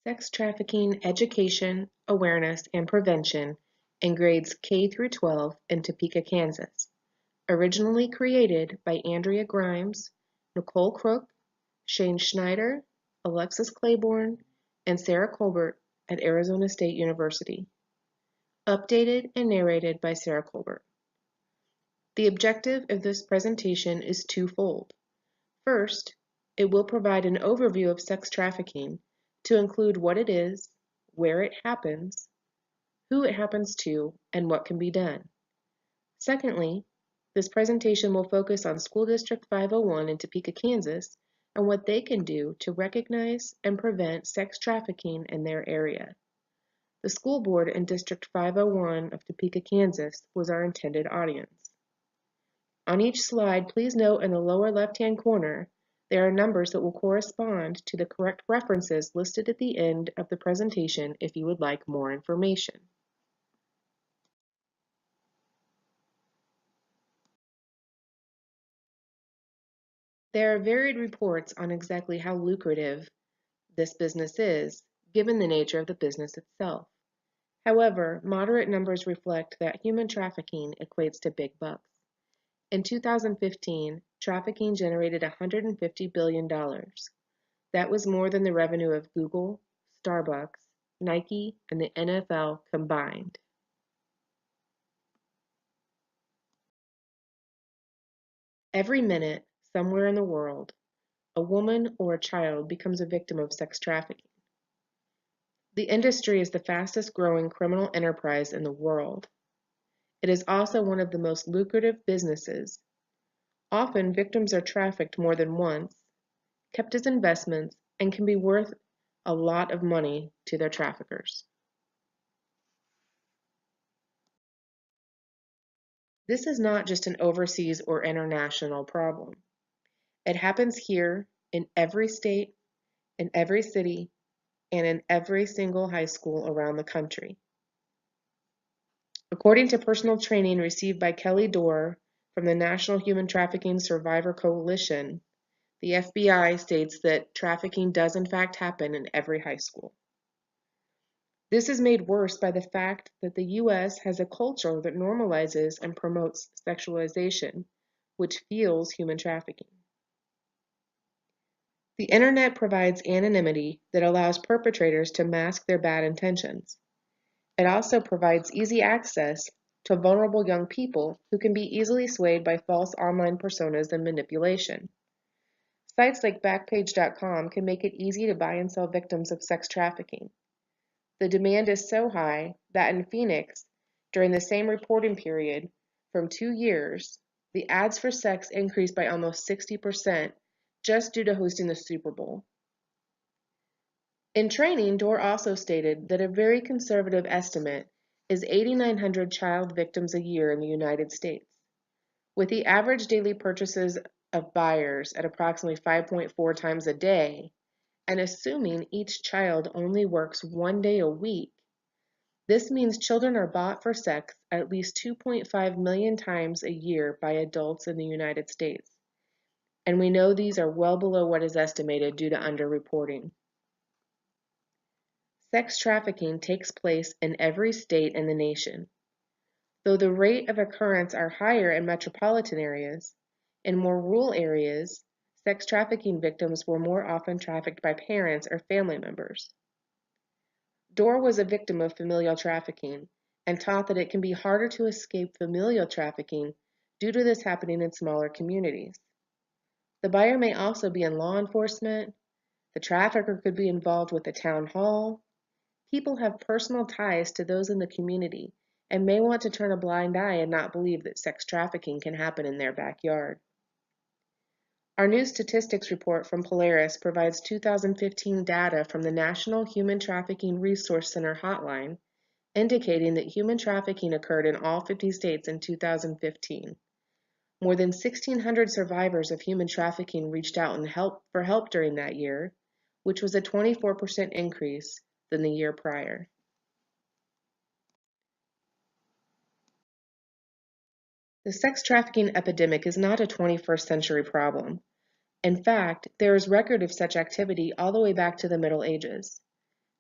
Sex Trafficking Education, Awareness, and Prevention in grades K through 12 in Topeka, Kansas. Originally created by Andrea Grimes, Nicole Crook, Shane Schneider, Alexis Claiborne, and Sara Colbert at Arizona State University. Updated and narrated by Sara Colbert. The objective of this presentation is twofold. First, it will provide an overview of sex trafficking to include what it is, where it happens, who it happens to, and what can be done. Secondly, this presentation will focus on School District 501 in Topeka, Kansas, and what they can do to recognize and prevent sex trafficking in their area. The school board in District 501 of Topeka, Kansas was our intended audience. On each slide, please note in the lower left-hand corner, there are numbers that will correspond to the correct references listed at the end of the presentation if you would like more information. There are varied reports on exactly how lucrative this business is, given the nature of the business itself. However, moderate numbers reflect that human trafficking equates to big bucks. In 2015, trafficking generated $150 billion. That was more than the revenue of Google, Starbucks, Nike, and the NFL combined. Every minute, somewhere in the world, a woman or a child becomes a victim of sex trafficking. The industry is the fastest growing criminal enterprise in the world. It is also one of the most lucrative businesses. Often, victims are trafficked more than once, kept as investments, and can be worth a lot of money to their traffickers. This is not just an overseas or international problem. It happens here in every state, in every city, and in every single high school around the country. According to personal training received by Kelly Dorr from the National Human Trafficking Survivor Coalition, the FBI states that trafficking does in fact happen in every high school. This is made worse by the fact that the U.S. has a culture that normalizes and promotes sexualization, which fuels human trafficking. The internet provides anonymity that allows perpetrators to mask their bad intentions. It also provides easy access to vulnerable young people who can be easily swayed by false online personas and manipulation. Sites like Backpage.com can make it easy to buy and sell victims of sex trafficking. The demand is so high that in Phoenix, during the same reporting period, from 2 years, the ads for sex increased by almost 60% just due to hosting the Super Bowl. In training, Dorr also stated that a very conservative estimate is 8,900 child victims a year in the United States. With the average daily purchases of buyers at approximately 5.4 times a day, and assuming each child only works 1 day a week, this means children are bought for sex at least 2.5 million times a year by adults in the United States. And we know these are well below what is estimated due to underreporting. Sex trafficking takes place in every state in the nation. Though the rate of occurrence are higher in metropolitan areas, in more rural areas, sex trafficking victims were more often trafficked by parents or family members. Dorr was a victim of familial trafficking and taught that it can be harder to escape familial trafficking due to this happening in smaller communities. The buyer may also be in law enforcement, the trafficker could be involved with the town hall. People have personal ties to those in the community and may want to turn a blind eye and not believe that sex trafficking can happen in their backyard. Our new statistics report from Polaris provides 2015 data from the National Human Trafficking Resource Center hotline, indicating that human trafficking occurred in all 50 states in 2015. More than 1,600 survivors of human trafficking reached out for help during that year, which was a 24% increase than the year prior. The sex trafficking epidemic is not a 21st century problem. In fact, there is record of such activity all the way back to the Middle Ages.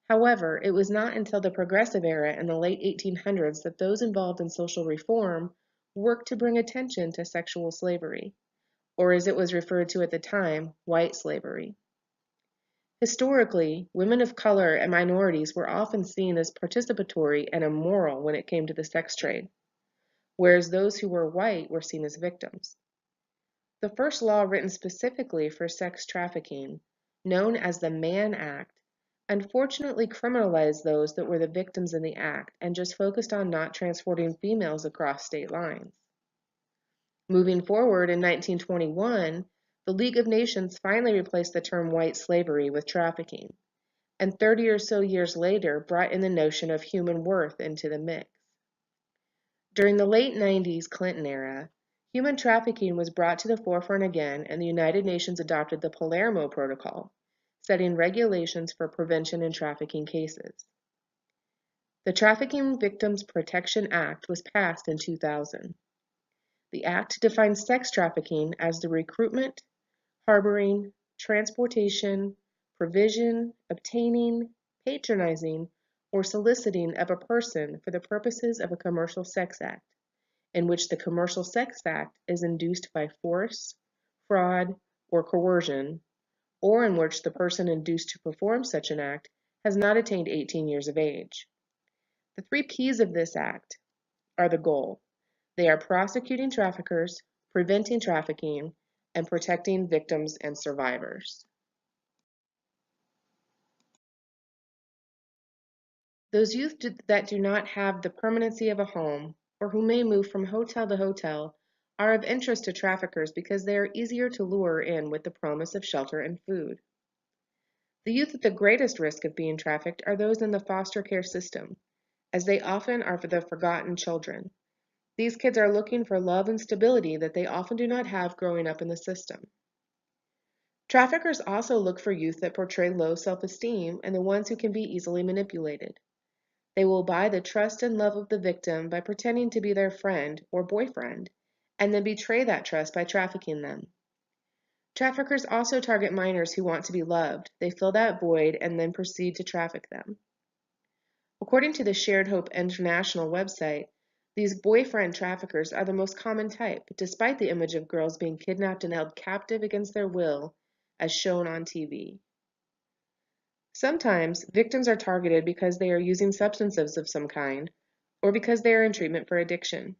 However, it was not until the Progressive Era in the late 1800s that those involved in social reform worked to bring attention to sexual slavery, or as it was referred to at the time, white slavery. Historically, women of color and minorities were often seen as participatory and immoral when it came to the sex trade, whereas those who were white were seen as victims. The first law written specifically for sex trafficking, known as the Mann Act, unfortunately criminalized those that were the victims in the act and just focused on not transporting females across state lines. Moving forward in 1921, the League of Nations finally replaced the term white slavery with trafficking, and 30 or so years later brought in the notion of human worth into the mix. During the late 90s Clinton era, human trafficking was brought to the forefront again, and the United Nations adopted the Palermo Protocol, setting regulations for prevention in trafficking cases. The Trafficking Victims Protection Act was passed in 2000. The act defines sex trafficking as the recruitment, harboring, transportation, provision, obtaining, patronizing, or soliciting of a person for the purposes of a commercial sex act, in which the commercial sex act is induced by force, fraud, or coercion, or in which the person induced to perform such an act has not attained 18 years of age. The 3 P's of this act are the goal. They are prosecuting traffickers, preventing trafficking, and protecting victims and survivors. Those youth that do not have the permanency of a home, or who may move from hotel to hotel, are of interest to traffickers because they are easier to lure in with the promise of shelter and food. The youth at the greatest risk of being trafficked are those in the foster care system, as they often are the forgotten children. These kids are looking for love and stability that they often do not have growing up in the system. Traffickers also look for youth that portray low self-esteem and the ones who can be easily manipulated. They will buy the trust and love of the victim by pretending to be their friend or boyfriend, and then betray that trust by trafficking them. Traffickers also target minors who want to be loved. They fill that void and then proceed to traffic them. According to the Shared Hope International website, these boyfriend traffickers are the most common type, despite the image of girls being kidnapped and held captive against their will, as shown on TV. Sometimes, victims are targeted because they are using substances of some kind, or because they are in treatment for addiction.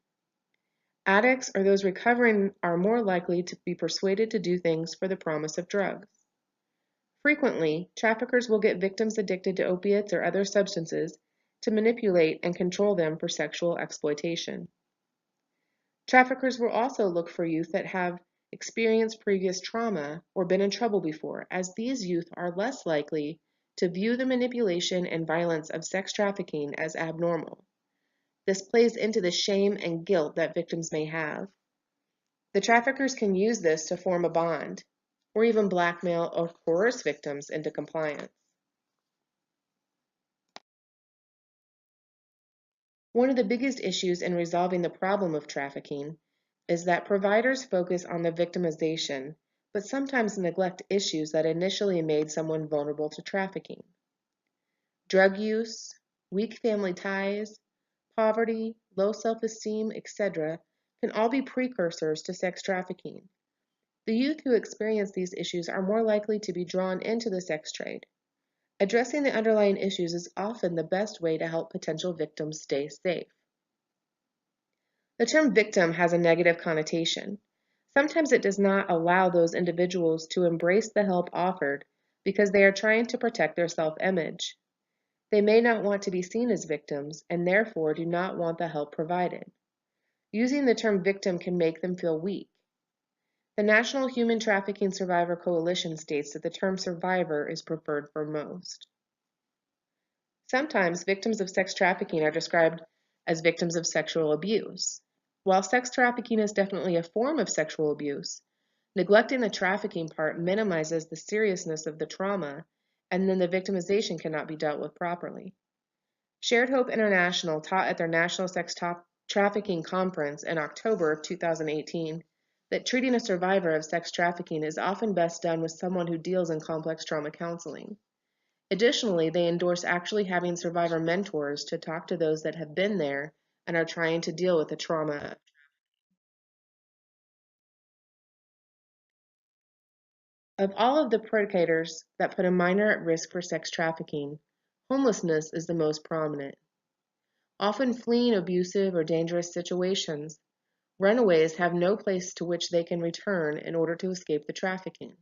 Addicts or those recovering are more likely to be persuaded to do things for the promise of drugs. Frequently, traffickers will get victims addicted to opiates or other substances to manipulate and control them for sexual exploitation. Traffickers will also look for youth that have experienced previous trauma or been in trouble before, as these youth are less likely to view the manipulation and violence of sex trafficking as abnormal. This plays into the shame and guilt that victims may have. The traffickers can use this to form a bond, or even blackmail or coerce victims into compliance. One of the biggest issues in resolving the problem of trafficking is that providers focus on the victimization, but sometimes neglect issues that initially made someone vulnerable to trafficking. Drug use, weak family ties, poverty, low self-esteem, etc. can all be precursors to sex trafficking. The youth who experience these issues are more likely to be drawn into the sex trade. Addressing the underlying issues is often the best way to help potential victims stay safe. The term victim has a negative connotation. Sometimes it does not allow those individuals to embrace the help offered because they are trying to protect their self-image. They may not want to be seen as victims and therefore do not want the help provided. Using the term victim can make them feel weak. The National Human Trafficking Survivor Coalition states that the term survivor is preferred for most. Sometimes victims of sex trafficking are described as victims of sexual abuse. While sex trafficking is definitely a form of sexual abuse, neglecting the trafficking part minimizes the seriousness of the trauma, and then the victimization cannot be dealt with properly. Shared Hope International taught at their National Sex Trafficking Conference in October of 2018 that treating a survivor of sex trafficking is often best done with someone who deals in complex trauma counseling. Additionally, they endorse actually having survivor mentors to talk to those that have been there and are trying to deal with the trauma. Of all of the predicators that put a minor at risk for sex trafficking, homelessness is the most prominent. Often fleeing abusive or dangerous situations, runaways have no place to which they can return in order to escape the trafficking.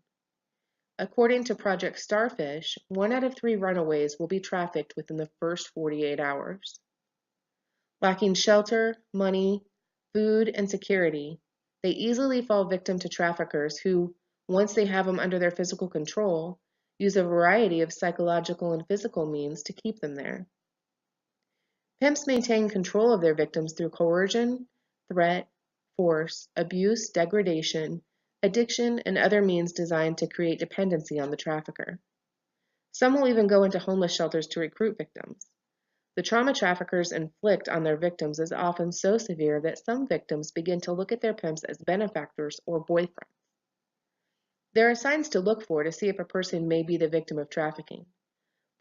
According to Project Starfish, 1 out of 3 runaways will be trafficked within the first 48 hours. Lacking shelter, money, food, and security, they easily fall victim to traffickers who, once they have them under their physical control, use a variety of psychological and physical means to keep them there. Pimps maintain control of their victims through coercion, threat, force, abuse, degradation, addiction, and other means designed to create dependency on the trafficker. Some will even go into homeless shelters to recruit victims. The trauma traffickers inflict on their victims is often so severe that some victims begin to look at their pimps as benefactors or boyfriends. There are signs to look for to see if a person may be the victim of trafficking.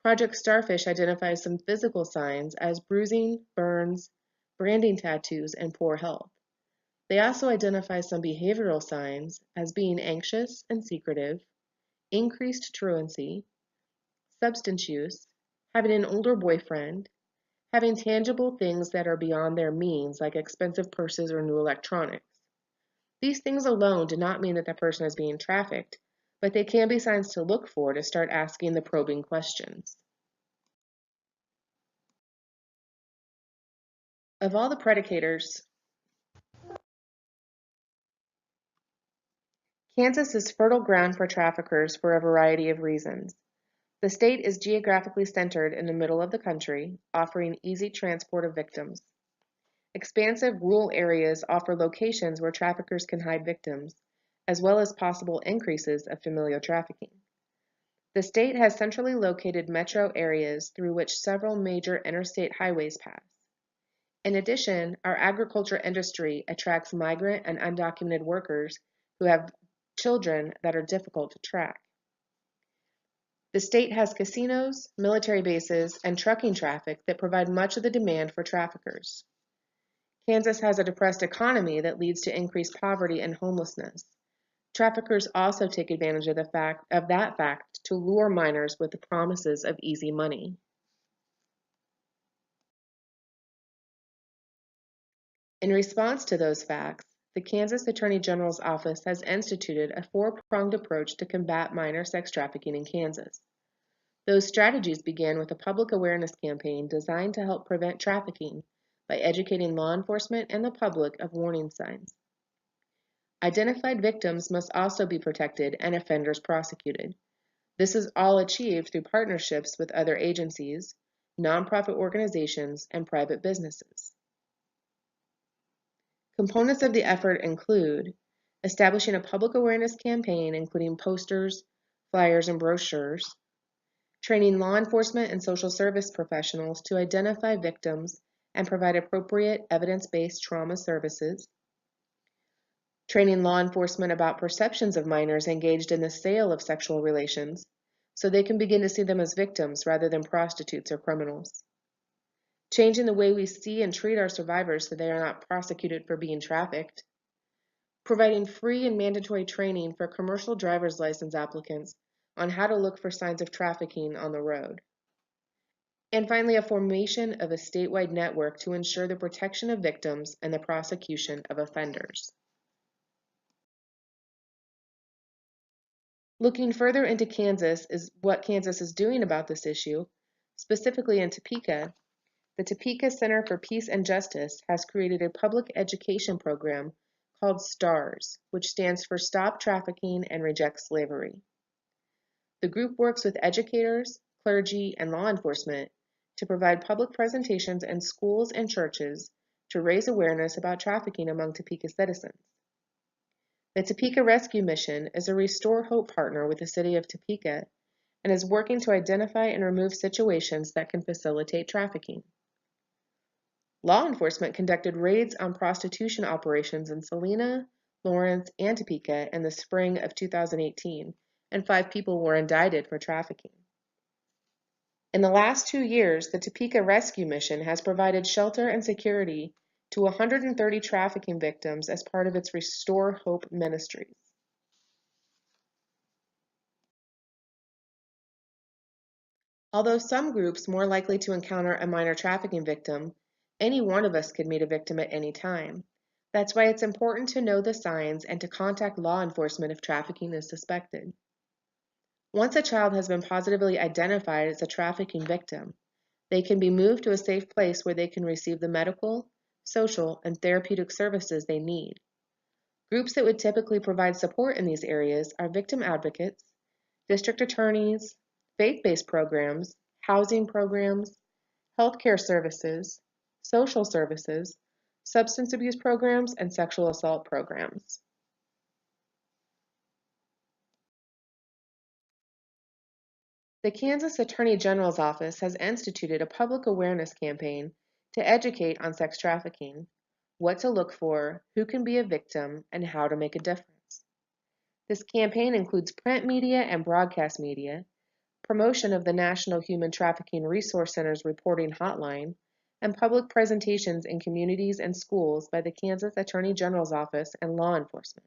Project Starfish identifies some physical signs as bruising, burns, branding tattoos, and poor health. They also identify some behavioral signs as being anxious and secretive, increased truancy, substance use, having an older boyfriend, having tangible things that are beyond their means, like expensive purses or new electronics. These things alone do not mean that the person is being trafficked, but they can be signs to look for to start asking the probing questions. Of all the predicators, Kansas is fertile ground for traffickers for a variety of reasons. The state is geographically centered in the middle of the country, offering easy transport of victims. Expansive rural areas offer locations where traffickers can hide victims, as well as possible increases of familial trafficking. The state has centrally located metro areas through which several major interstate highways pass. In addition, our agriculture industry attracts migrant and undocumented workers who have children that are difficult to track. The state has casinos, military bases, and trucking traffic that provide much of the demand for traffickers. Kansas has a depressed economy that leads to increased poverty and homelessness. Traffickers also take advantage of that fact to lure minors with the promises of easy money. In response to those facts, the Kansas Attorney General's Office has instituted a four-pronged approach to combat minor sex trafficking in Kansas. Those strategies began with a public awareness campaign designed to help prevent trafficking by educating law enforcement and the public of warning signs. Identified victims must also be protected and offenders prosecuted. This is all achieved through partnerships with other agencies, nonprofit organizations, and private businesses. Components of the effort include establishing a public awareness campaign including posters, flyers, and brochures, training law enforcement and social service professionals to identify victims and provide appropriate evidence-based trauma services, training law enforcement about perceptions of minors engaged in the sale of sexual relations so they can begin to see them as victims rather than prostitutes or criminals, changing the way we see and treat our survivors so they are not prosecuted for being trafficked, providing free and mandatory training for commercial driver's license applicants on how to look for signs of trafficking on the road, and finally a formation of a statewide network to ensure the protection of victims and the prosecution of offenders. Looking further into Kansas is what Kansas is doing about this issue, specifically in Topeka. The Topeka Center for Peace and Justice has created a public education program called STARS, which stands for Stop Trafficking and Reject Slavery. The group works with educators, clergy, and law enforcement to provide public presentations in schools and churches to raise awareness about trafficking among Topeka citizens. The Topeka Rescue Mission is a Restore Hope partner with the city of Topeka and is working to identify and remove situations that can facilitate trafficking. Law enforcement conducted raids on prostitution operations in Salina, Lawrence, and Topeka in the spring of 2018, and 5 people were indicted for trafficking. In the last 2 years, the Topeka Rescue Mission has provided shelter and security to 130 trafficking victims as part of its Restore Hope ministries. Although some groups more likely to encounter a minor trafficking victim, any one of us could meet a victim at any time. That's why it's important to know the signs and to contact law enforcement if trafficking is suspected. Once a child has been positively identified as a trafficking victim, they can be moved to a safe place where they can receive the medical, social, and therapeutic services they need. Groups that would typically provide support in these areas are victim advocates, district attorneys, faith-based programs, housing programs, healthcare services, social services, substance abuse programs, and sexual assault programs. The Kansas Attorney General's Office has instituted a public awareness campaign to educate on sex trafficking, what to look for, who can be a victim, and how to make a difference. This campaign includes print media and broadcast media, promotion of the National Human Trafficking Resource Center's reporting hotline, and public presentations in communities and schools by the Kansas Attorney General's Office and law enforcement.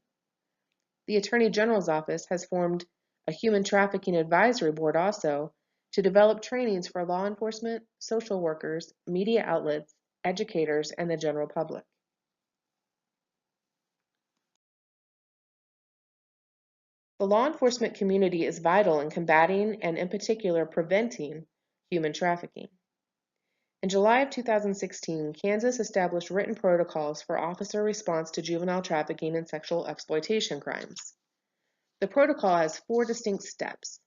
The Attorney General's Office has formed a Human Trafficking Advisory Board also to develop trainings for law enforcement, social workers, media outlets, educators, and the general public. The law enforcement community is vital in combating and, in particular, preventing human trafficking. In July of 2016, Kansas established written protocols for officer response to juvenile trafficking and sexual exploitation crimes. The protocol has 4 distinct steps,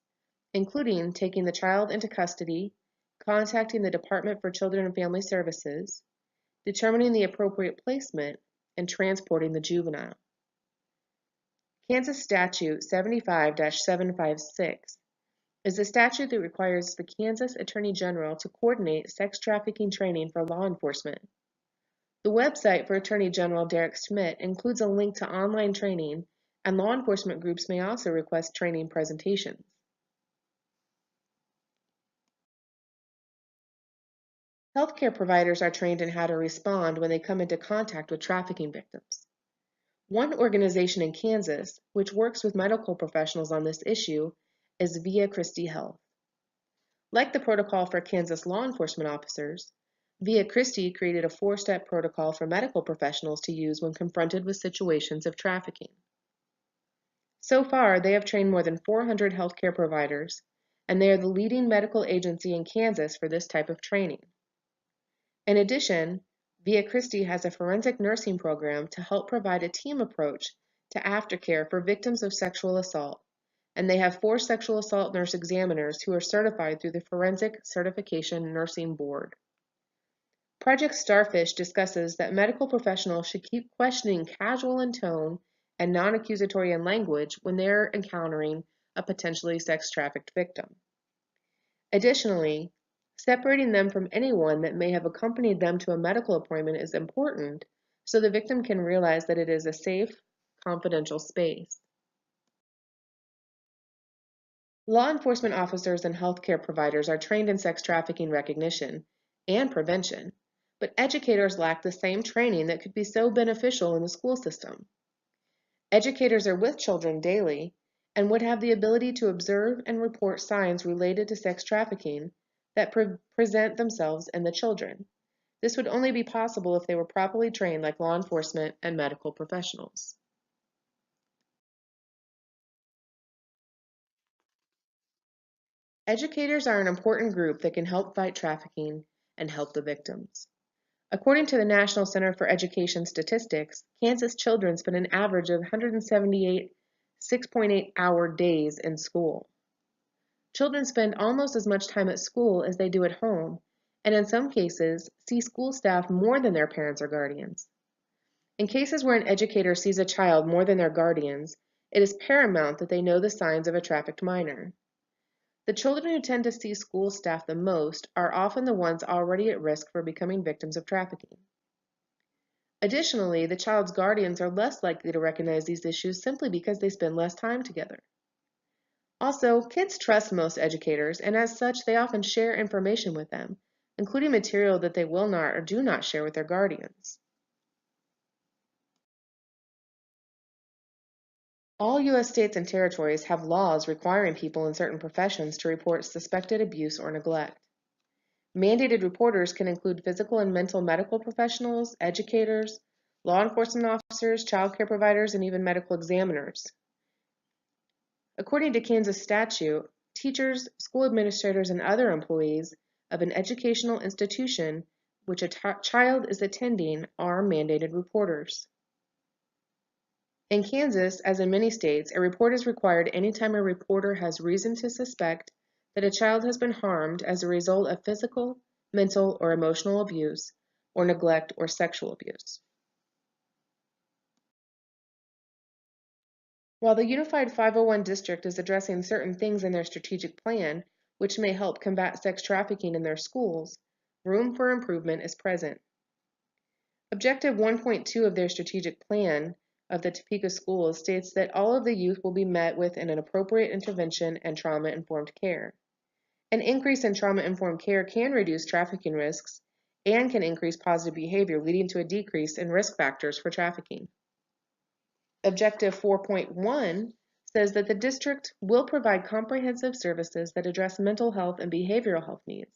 including taking the child into custody, contacting the Department for Children and Family Services, determining the appropriate placement, and transporting the juvenile. Kansas Statute 75-756 is a statute that requires the Kansas Attorney General to coordinate sex trafficking training for law enforcement. The website for Attorney General Derek Schmidt includes a link to online training, and law enforcement groups may also request training presentations. Healthcare providers are trained in how to respond when they come into contact with trafficking victims. One organization in Kansas, which works with medical professionals on this issue, is Via Christi Health. Like the protocol for Kansas law enforcement officers, Via Christi created a 4-step protocol for medical professionals to use when confronted with situations of trafficking. So far, they have trained more than 400 healthcare providers, and they are the leading medical agency in Kansas for this type of training. In addition, Via Christi has a forensic nursing program to help provide a team approach to aftercare for victims of sexual assault, and they have 4 sexual assault nurse examiners who are certified through the Forensic Certification Nursing Board. Project Starfish discusses that medical professionals should keep questioning casual in tone and non-accusatory in language when they're encountering a potentially sex-trafficked victim. Additionally, separating them from anyone that may have accompanied them to a medical appointment is important so the victim can realize that it is a safe, confidential space. Law enforcement officers and healthcare providers are trained in sex trafficking recognition and prevention, but educators lack the same training that could be so beneficial in the school system. Educators are with children daily and would have the ability to observe and report signs related to sex trafficking that present themselves in the children. This would only be possible if they were properly trained like law enforcement and medical professionals. Educators are an important group that can help fight trafficking and help the victims. According to the National Center for Education Statistics, Kansas children spend an average of 178 6.8-hour days in school. Children spend almost as much time at school as they do at home, and in some cases, see school staff more than their parents or guardians. In cases where an educator sees a child more than their guardians, it is paramount that they know the signs of a trafficked minor. The children who tend to see school staff the most are often the ones already at risk for becoming victims of trafficking. Additionally, the child's guardians are less likely to recognize these issues simply because they spend less time together. Also, kids trust most educators, and as such, they often share information with them, including material that they will not or do not share with their guardians. All U.S. states and territories have laws requiring people in certain professions to report suspected abuse or neglect. Mandated reporters can include physical and mental medical professionals, educators, law enforcement officers, child care providers, and even medical examiners. According to Kansas statute, teachers, school administrators, and other employees of an educational institution which a child is attending are mandated reporters. In Kansas, as in many states, a report is required anytime a reporter has reason to suspect that a child has been harmed as a result of physical, mental, or emotional abuse, or neglect or sexual abuse. While the Unified 501 District is addressing certain things in their strategic plan, which may help combat sex trafficking in their schools, room for improvement is present. Objective 1.2 of their strategic plan of the Topeka schools states that all of the youth will be met with an appropriate intervention and trauma-informed care. An increase in trauma-informed care can reduce trafficking risks and can increase positive behavior, leading to a decrease in risk factors for trafficking. Objective 4.1 says that the district will provide comprehensive services that address mental health and behavioral health needs.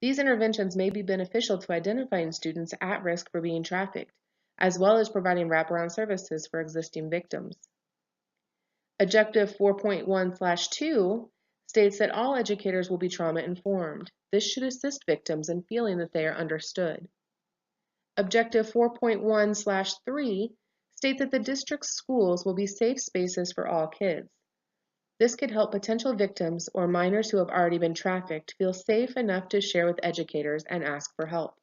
These interventions may be beneficial to identifying students at risk for being trafficked, as well as providing wraparound services for existing victims. Objective 4.1/2 states that all educators will be trauma informed. This should assist victims in feeling that they are understood. Objective 4.1/3 state that the district's schools will be safe spaces for all kids. This could help potential victims or minors who have already been trafficked feel safe enough to share with educators and ask for help.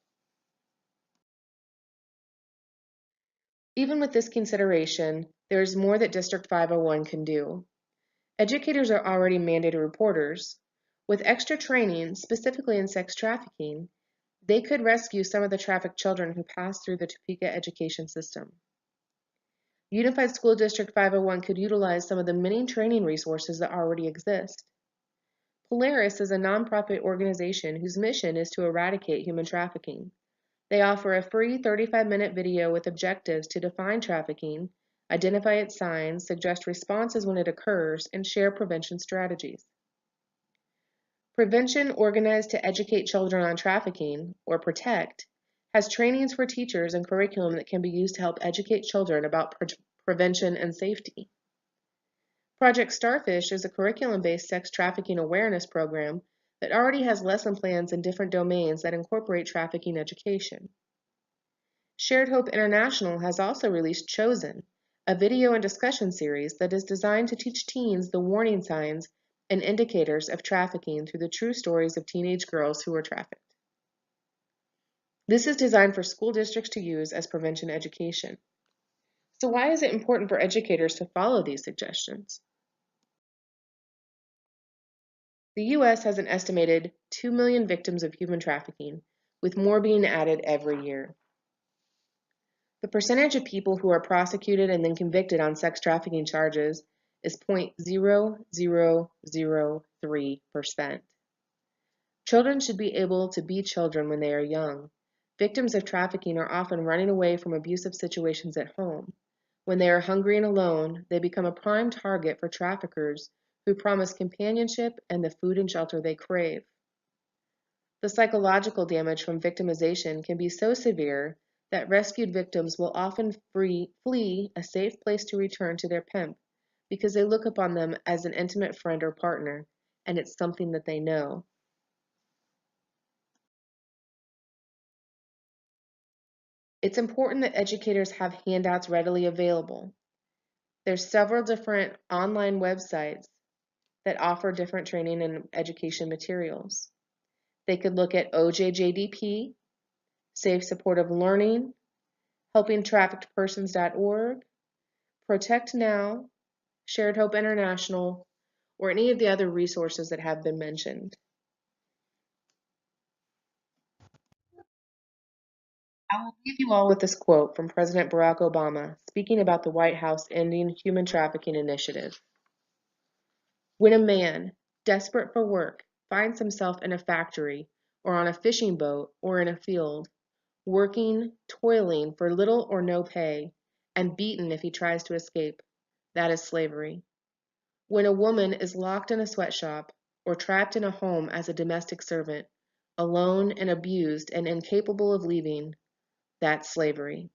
Even with this consideration, there is more that District 501 can do. Educators are already mandated reporters. With extra training, specifically in sex trafficking, they could rescue some of the trafficked children who pass through the Topeka education system. Unified School District 501 could utilize some of the many training resources that already exist. Polaris is a nonprofit organization whose mission is to eradicate human trafficking. They offer a free 35-minute video with objectives to define trafficking, identify its signs, suggest responses when it occurs, and share prevention strategies. Prevention, organized to educate children on trafficking, or PROTECT, has trainings for teachers and curriculum that can be used to help educate children about prevention and safety. Project Starfish is a curriculum-based sex trafficking awareness program that already has lesson plans in different domains that incorporate trafficking education. Shared Hope International has also released Chosen, a video and discussion series that is designed to teach teens the warning signs and indicators of trafficking through the true stories of teenage girls who were trafficked. This is designed for school districts to use as prevention education. So why is it important for educators to follow these suggestions? The U.S. has an estimated 2 million victims of human trafficking, with more being added every year. The percentage of people who are prosecuted and then convicted on sex trafficking charges is 0.0003%. Children should be able to be children when they are young. Victims of trafficking are often running away from abusive situations at home. When they are hungry and alone, they become a prime target for traffickers who promise companionship and the food and shelter they crave. The psychological damage from victimization can be so severe that rescued victims will often flee a safe place to return to their pimp because they look upon them as an intimate friend or partner, and it's something that they know. It's important that educators have handouts readily available. There's several different online websites that offer different training and education materials. They could look at OJJDP, Safe Supportive Learning, HelpingTraffickedPersons.org, Protect Now, Shared Hope International, or any of the other resources that have been mentioned. I will leave you all with this quote from President Barack Obama speaking about the White House Ending Human Trafficking Initiative. When a man, desperate for work, finds himself in a factory or on a fishing boat or in a field, working, toiling for little or no pay, and beaten if he tries to escape, that is slavery. When a woman is locked in a sweatshop or trapped in a home as a domestic servant, alone and abused and incapable of leaving, that's slavery.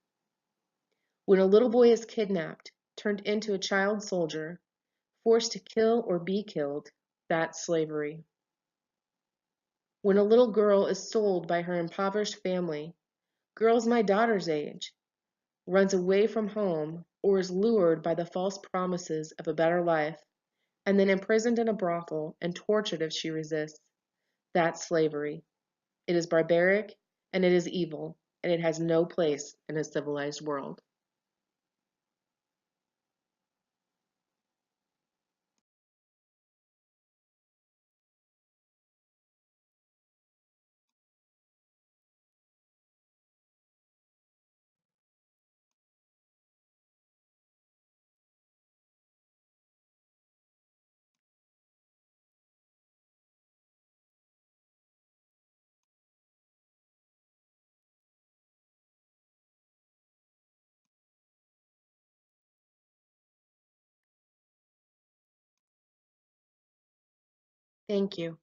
When a little boy is kidnapped, turned into a child soldier, forced to kill or be killed, that's slavery. When a little girl is sold by her impoverished family, girls my daughter's age, runs away from home, or is lured by the false promises of a better life, and then imprisoned in a brothel and tortured if she resists, that's slavery. It is barbaric, and it is evil, and it has no place in a civilized world. Thank you.